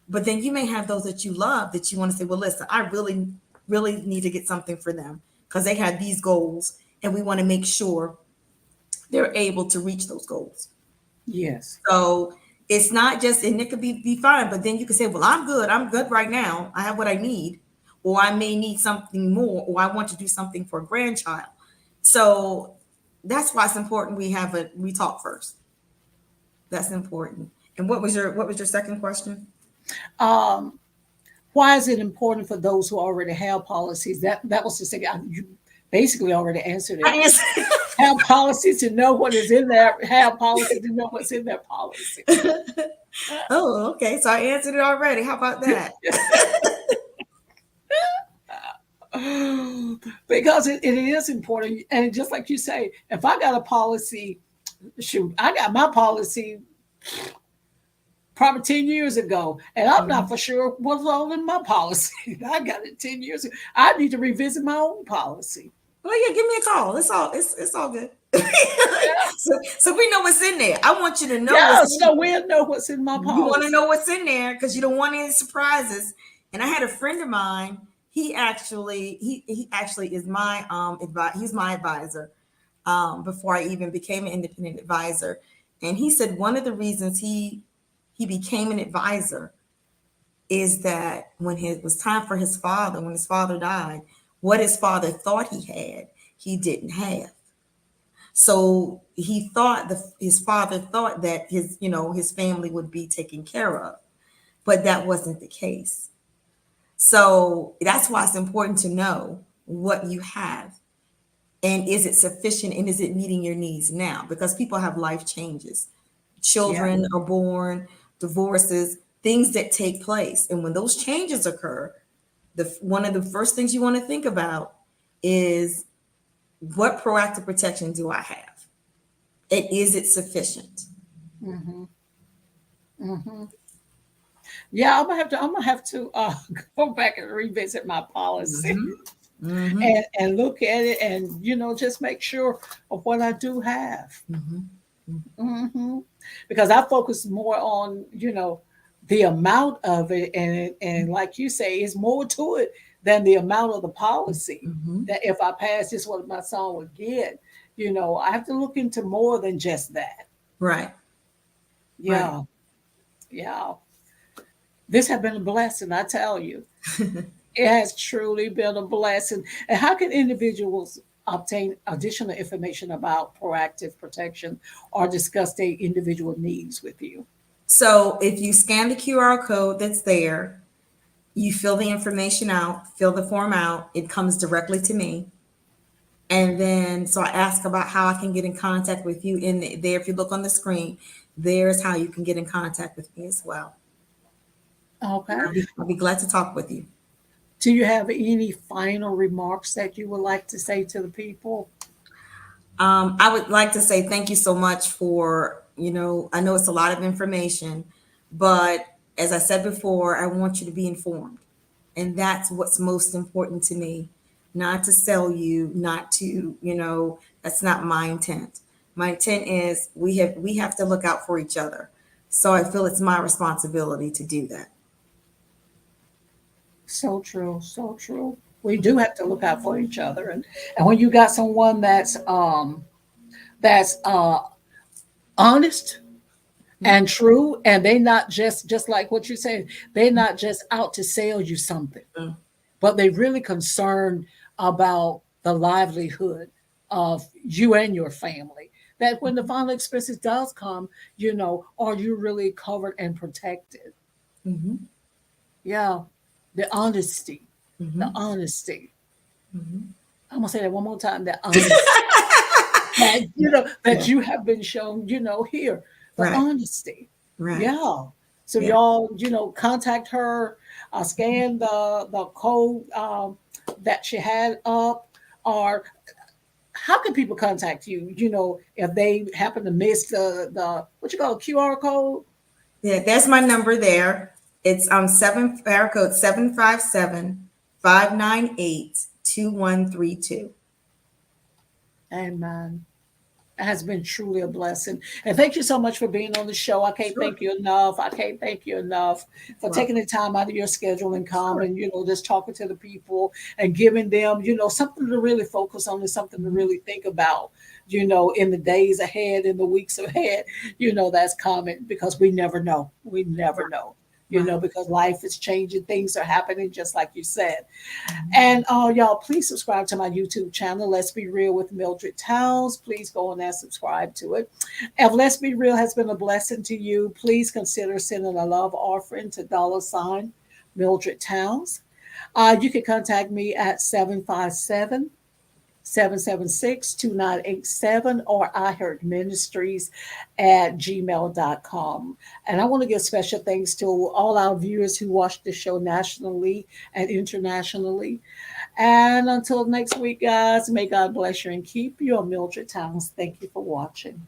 S2: But then you may have those that you love that you want to say, well, listen, I really, really need to get something for them because they have these goals and we want to make sure they're able to reach those goals.
S1: Yes.
S2: So it's not just, and it could be fine, but then you can say, well, I'm good right now. I have what I need, or I may need something more, or I want to do something for a grandchild. So that's why it's important we talk first. That's important. And what was your second question?
S1: Why is it important for those who already have policies? That was the second. You basically already answered it. Have policies to know what is in there. Have policies to know what's in their policy.
S2: Oh, okay. So I answered it already. How about that?
S1: Because it is important. And just like you say, if I got a policy, shoot, I got my policy probably 10 years ago, and I'm not for sure what's all in my policy. I got it 10 years ago. I need to revisit my own policy.
S2: Well, yeah, give me a call. It's all good. so we know what's in there. I want you to know.
S1: Yeah, so we'll know what's in my policy.
S2: You want to know what's in there because you don't want any surprises. And I had a friend of mine. He actually is my he's my advisor before I even became an independent advisor. And he said one of the reasons he became an advisor is that when it was time for his father, when his father died, what his father thought he had, he didn't have. So he thought his father thought that his family would be taken care of, but that wasn't the case. So that's why it's important to know what you have, and is it sufficient, and is it meeting your needs now? Because people have life changes, children are born, divorces, things that take place, and when those changes occur, one of the first things you want to think about is, what proactive protection do I have? And is it sufficient?
S1: Mm-hmm. Mm-hmm. Yeah, I'm gonna have to go back and revisit my policy.
S2: Mm-hmm. Mm-hmm.
S1: And look at it, and just make sure of what I do have.
S2: Mm-hmm.
S1: Mm-hmm. Because I focus more on the amount of it, and like you say, it's more to it than the amount of the policy.
S2: Mm-hmm.
S1: That if I pass this, what my son would get. I have to look into more than just that.
S2: Right.
S1: Yeah.
S2: Right.
S1: Yeah. This has been a blessing, I tell you. It has truly been a blessing. And how can individuals obtain additional information about proactive protection or discuss their individual needs with you?
S2: So if you scan the QR code that's there, you fill the information out, fill the form out, it comes directly to me. And then, so I ask about how I can get in contact with you there. If you look on the screen, there's how you can get in contact with me as well.
S1: Okay.
S2: I'll be glad to talk with you.
S1: Do you have any final remarks that you would like to say to the people?
S2: I would like to say thank you so much for, I know it's a lot of information, but as I said before, I want you to be informed. And that's what's most important to me, not to sell you, not to, that's not my intent. My intent is we have to look out for each other. So I feel it's my responsibility to do that.
S1: So true, so true. We do have to look out for each other, and when you got someone that's honest and true, and they not just like what you said, they're not just out to sell you something, but they really concerned about the livelihood of you and your family. That when the final expenses does come, are you really covered and protected?
S2: Mm-hmm.
S1: Yeah. The honesty,
S2: Mm-hmm.
S1: the honesty.
S2: Mm-hmm.
S1: I'm gonna say that one more time. The honesty that you have been shown. Here, the
S2: Right.
S1: honesty.
S2: Right.
S1: Yeah. So
S2: Yeah.
S1: y'all, contact her. Scan the code that she had up, or how can people contact you? If they happen to miss the what you call QR code.
S2: Yeah, there's my number there. It's area code 757-598-2132.
S1: Amen. It has been truly a blessing. And thank you so much for being on the show. I can't
S2: Sure.
S1: thank you enough. I can't thank you enough for
S2: Well,
S1: taking the time out of your schedule and coming,
S2: Sure.
S1: just talking to the people and giving them, something to really focus on and something to really think about, in the days ahead, in the weeks ahead, that's coming, because we never know. We never know.
S2: Right.
S1: Because life is changing. Things are happening, just like you said. And y'all, please subscribe to my YouTube channel, Let's Be Real with Mildred Towns. Please go on and subscribe to it. If Let's Be Real has been a blessing to you, please consider sending a love offering to $ Mildred Towns. You can contact me at 757-776-2987 or iHeartMinistries@gmail.com. And I want to give special thanks to all our viewers who watch the show nationally and internationally. And until next week, guys, may God bless you and keep you. I'm Mildred Towns. Thank you for watching.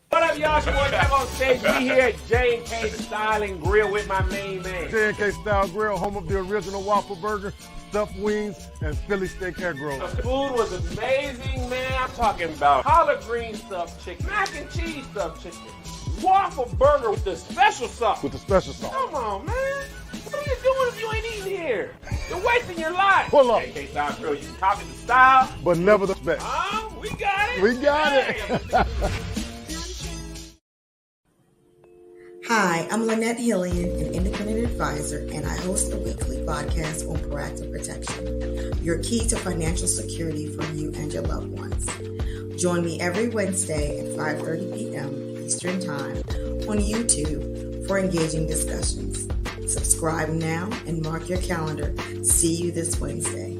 S3: What up, y'all? It's your boy back on stage. We here at J&K Style and Grill with my main man.
S4: J&K Style Grill, home of the original waffle burger, stuffed wings, and Philly steak egg roll.
S3: The food was amazing, man. I'm talking about collard green stuffed chicken, mac and cheese stuffed chicken, waffle burger with the special sauce.
S4: With the special sauce.
S3: Come on, man. What are you doing if you ain't eating here? You're wasting your life.
S4: Pull up.
S3: J&K Style Grill, you can copy the style.
S4: But never the best.
S3: We got it.
S4: We got it.
S2: Hi, I'm Lenette Hillian, an independent advisor, and I host a weekly podcast on proactive protection, your key to financial security for you and your loved ones. Join me every Wednesday at 5:30 p.m. Eastern Time on YouTube for engaging discussions. Subscribe now and mark your calendar. See you this Wednesday.